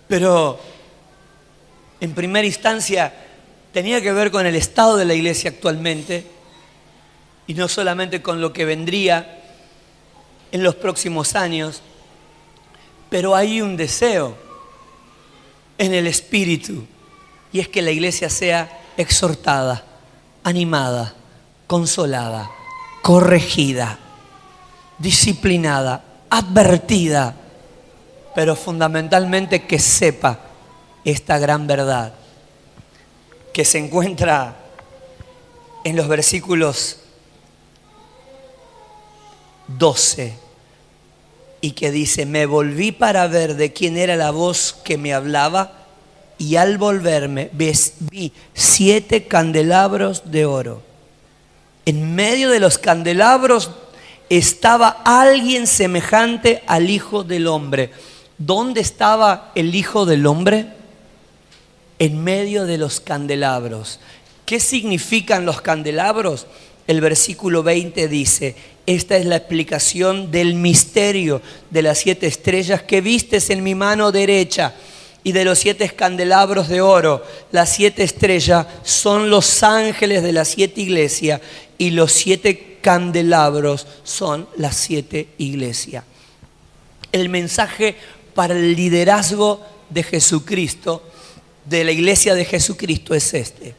S1: Pero en primera instancia tenía que ver con el estado de la iglesia actualmente y no solamente con lo que vendría en los próximos años. Pero hay un deseo en el espíritu, y es que la iglesia sea exhortada, animada, consolada, corregida, disciplinada, advertida, pero fundamentalmente que sepa esta gran verdad que se encuentra en los versículos 12 y que dice: me volví para ver de quién era la voz que me hablaba, y al volverme vi 7 candelabros de oro. En medio de los candelabros estaba alguien semejante al Hijo del Hombre. ¿Dónde estaba el Hijo del Hombre? En medio de los candelabros. ¿Qué significan los candelabros? El versículo 20 dice: esta es la explicación del misterio de las 7 estrellas que vistes en mi mano derecha y de los 7 candelabros de oro. Las 7 estrellas son los ángeles de las 7 iglesias y los 7 candelabros son las 7 iglesias. El mensaje para el liderazgo de Jesucristo, de la iglesia de Jesucristo, es este.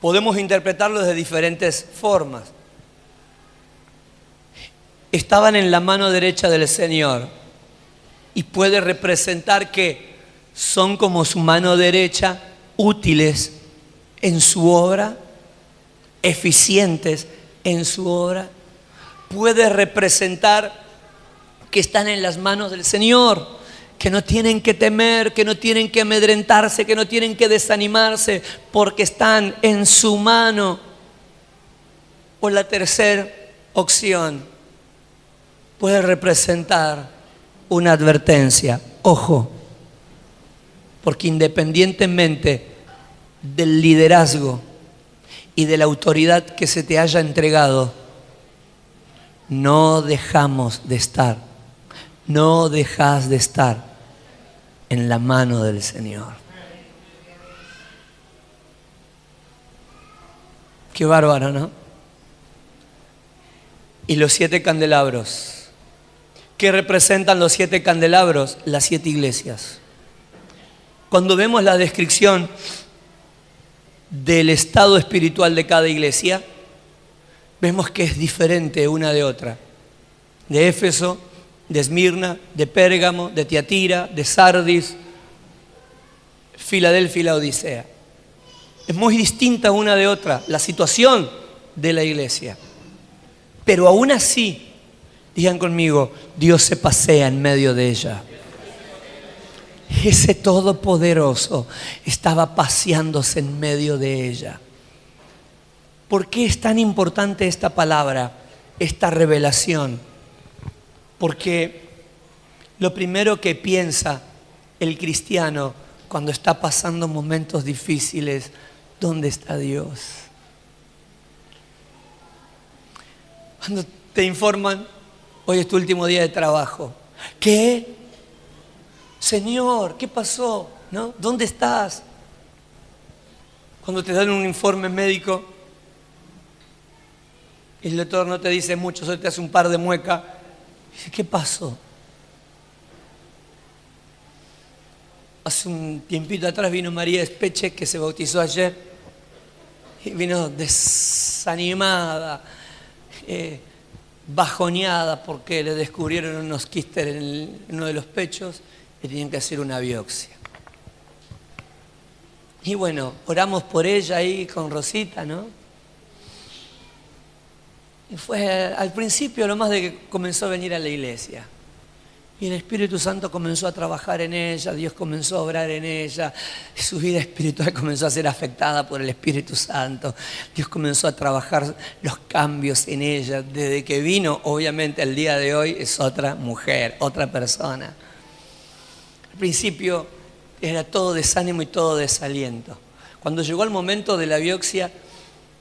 S1: Podemos interpretarlo de diferentes formas. Estaban en la mano derecha del Señor y puede representar que son como su mano derecha, útiles en su obra, eficientes en su obra. Puede representar que están en las manos del Señor, que no tienen que temer, que no tienen que amedrentarse, que no tienen que desanimarse, porque están en su mano. O la tercera opción puede representar una advertencia. Ojo, porque independientemente del liderazgo y de la autoridad que se te haya entregado, no dejas de estar en la mano del Señor. Qué bárbaro, ¿no? Y los 7 candelabros. ¿Qué representan los 7 candelabros? Las 7 iglesias. Cuando vemos la descripción del estado espiritual de cada iglesia, vemos que es diferente una de otra. De Éfeso, de Esmirna, de Pérgamo, de Tiatira, de Sardis, Filadelfia y la Odisea. Es muy distinta una de otra la situación de la iglesia. Pero aún así, digan conmigo, Dios se pasea en medio de ella. Ese Todopoderoso estaba paseándose en medio de ella. ¿Por qué es tan importante esta palabra, esta revelación? Porque lo primero que piensa el cristiano cuando está pasando momentos difíciles, ¿dónde está Dios? Cuando te informan, hoy es tu último día de trabajo. ¿Qué? Señor, ¿qué pasó? ¿No? ¿Dónde estás? Cuando te dan un informe médico, el doctor no te dice mucho, solo te hace un par de muecas. Dice, ¿qué pasó? Hace un tiempito atrás vino María Espeche, que se bautizó ayer, y vino desanimada, bajoneada porque le descubrieron unos quistes en uno de los pechos y tenían que hacer una biopsia. Y bueno, oramos por ella ahí con Rosita, ¿no? Y fue al principio lo más de que comenzó a venir a la iglesia. Y el Espíritu Santo comenzó a trabajar en ella, Dios comenzó a obrar en ella, su vida espiritual comenzó a ser afectada por el Espíritu Santo. Dios comenzó a trabajar los cambios en ella. Desde que vino, obviamente, al día de hoy es otra mujer, otra persona. Al principio era todo desánimo y todo desaliento. Cuando llegó el momento de la biopsia,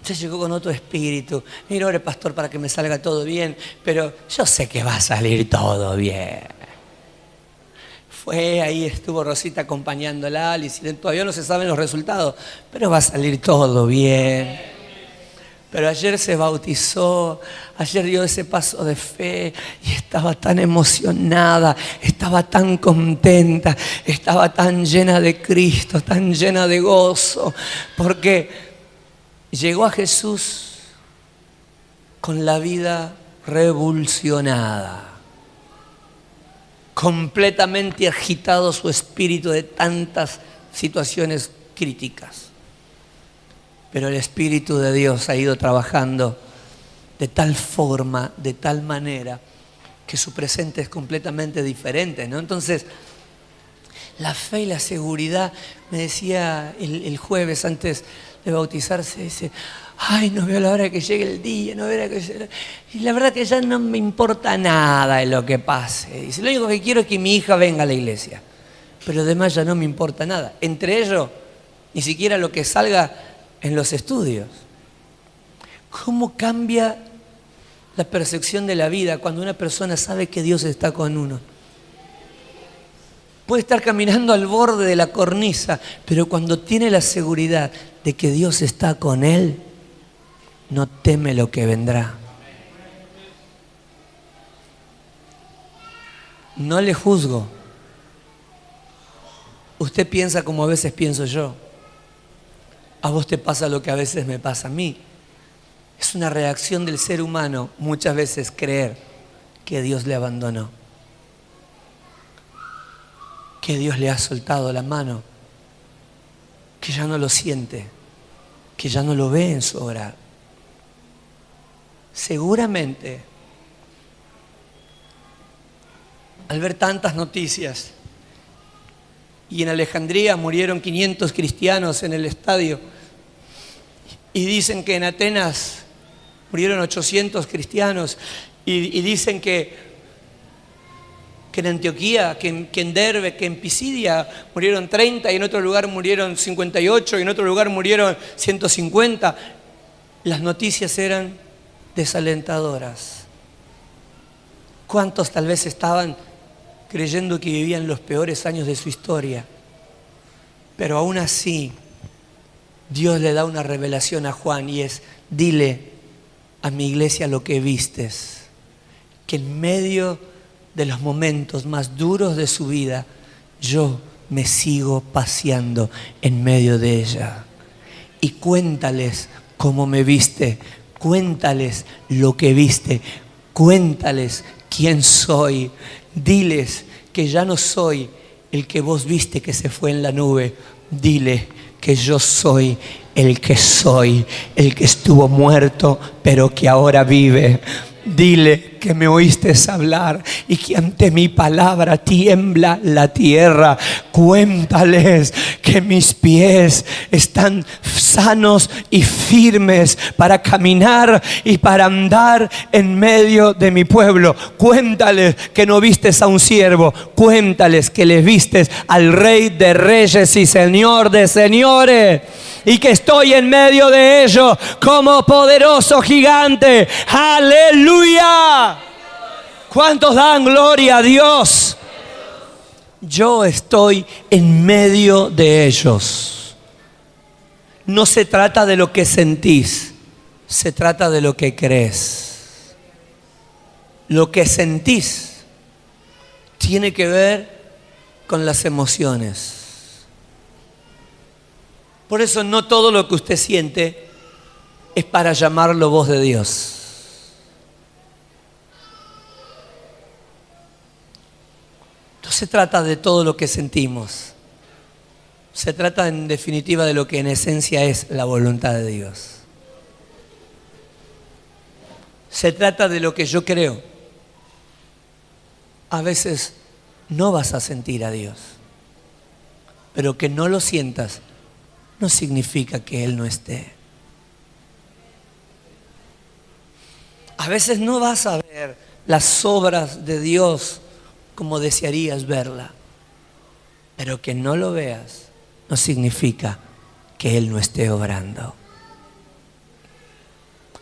S1: ya llegó con otro espíritu. Mira, ore, pastor, para que me salga todo bien, pero yo sé que va a salir todo bien. Fue ahí, estuvo Rosita acompañándola, todavía no se saben los resultados, pero va a salir todo bien. Pero ayer se bautizó, ayer dio ese paso de fe y estaba tan emocionada, estaba tan contenta, estaba tan llena de Cristo, tan llena de gozo, porque llegó a Jesús con la vida revolucionada, completamente agitado su espíritu de tantas situaciones críticas. Pero el Espíritu de Dios ha ido trabajando de tal forma, de tal manera, que su presente es completamente diferente, ¿no? Entonces, la fe y la seguridad, me decía el jueves antes de bautizarse, dice, ay, no veo la hora de que llegue el día, no veo la hora que llegue. Y la verdad que ya no me importa nada de lo que pase. Dice, lo único que quiero es que mi hija venga a la iglesia. Pero además ya no me importa nada. Entre ellos, ni siquiera lo que salga en los estudios. ¿Cómo cambia la percepción de la vida cuando una persona sabe que Dios está con uno? Puede estar caminando al borde de la cornisa, pero cuando tiene la seguridad de que Dios está con él, no teme lo que vendrá. No le juzgo. Usted piensa como a veces pienso yo. A vos te pasa lo que a veces me pasa a mí. Es una reacción del ser humano muchas veces creer que Dios le abandonó, que Dios le ha soltado la mano, que ya no lo siente, que ya no lo ve en su obrar. Seguramente, al ver tantas noticias, y en Alejandría murieron 500 cristianos en el estadio, y dicen que en Atenas murieron 800 cristianos, y dicen que en Antioquía, que en Derbe, que en Pisidia murieron 30 y en otro lugar murieron 58 y en otro lugar murieron 150. Las noticias eran desalentadoras. ¿Cuántos tal vez estaban creyendo que vivían los peores años de su historia? Pero aún así, Dios le da una revelación a Juan y es, dile a mi iglesia lo que vistes, que en medio de los momentos más duros de su vida, yo me sigo paseando en medio de ella. Y cuéntales cómo me viste, cuéntales lo que viste, cuéntales quién soy. Diles que ya no soy el que vos viste que se fue en la nube. Dile que yo soy el que soy, el que estuvo muerto, pero que ahora vive. Dile que me oíste hablar y que ante mi palabra tiembla la tierra. Cuéntales que mis pies están sanos y firmes para caminar y para andar en medio de mi pueblo. Cuéntales que no vistes a un siervo. Cuéntales que le vistes al Rey de Reyes y Señor de Señores. Y que estoy en medio de ellos como poderoso gigante. ¡Aleluya! ¿Cuántos dan gloria a Dios? Yo estoy en medio de ellos. No se trata de lo que sentís, se trata de lo que crees. Lo que sentís tiene que ver con las emociones. Por eso no todo lo que usted siente es para llamarlo voz de Dios. No se trata de todo lo que sentimos. Se trata en definitiva de lo que en esencia es la voluntad de Dios. Se trata de lo que yo creo. A veces no vas a sentir a Dios, pero que no lo sientas no significa que Él no esté. A veces no vas a ver las obras de Dios como desearías verla, pero que no lo veas no significa que Él no esté obrando.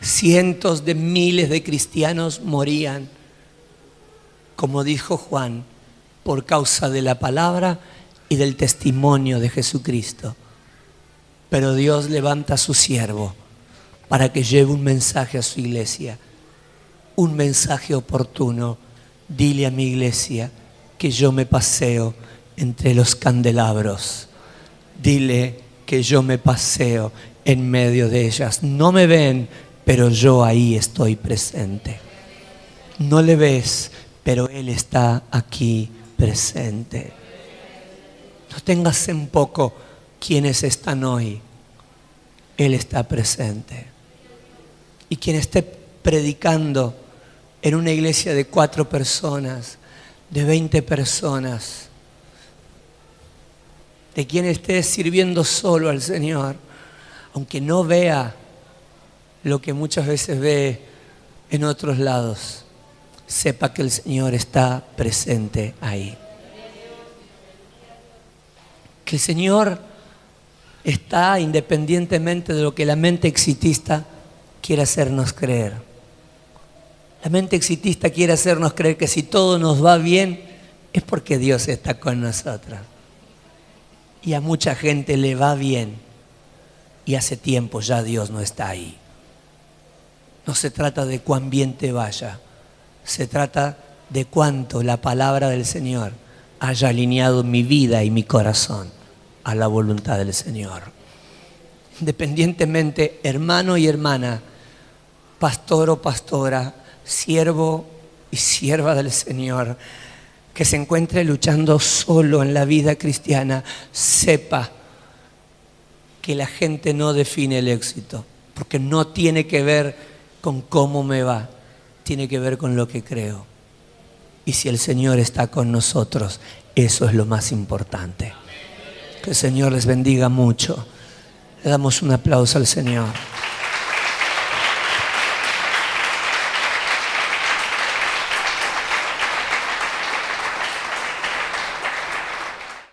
S1: Cientos de miles de cristianos morían, como dijo Juan, por causa de la palabra y del testimonio de Jesucristo. Pero Dios levanta a su siervo para que lleve un mensaje a su iglesia, un mensaje oportuno. Dile a mi iglesia que yo me paseo entre los candelabros. Dile que yo me paseo en medio de ellas. No me ven, pero yo ahí estoy presente. No le ves, pero Él está aquí presente. No tengas en poco quienes están hoy. Él está presente. Y quien esté predicando en una iglesia de 4 personas, de 20 personas, de quien esté sirviendo solo al Señor, aunque no vea lo que muchas veces ve en otros lados, sepa que el Señor está presente ahí. Que el Señor está independientemente de lo que la mente exitista quiera hacernos creer. La mente exitista quiere hacernos creer que si todo nos va bien es porque Dios está con nosotros. Y a mucha gente le va bien y hace tiempo ya Dios no está ahí. No se trata de cuán bien te vaya, se trata de cuánto la palabra del Señor haya alineado mi vida y mi corazón a la voluntad del Señor. Independientemente, hermano y hermana, pastor o pastora, siervo y sierva del Señor, que se encuentre luchando solo en la vida cristiana, sepa que la gente no define el éxito, porque no tiene que ver con cómo me va, tiene que ver con lo que creo. Y si el Señor está con nosotros, eso es lo más importante. Que el Señor les bendiga mucho. Le damos un aplauso al Señor.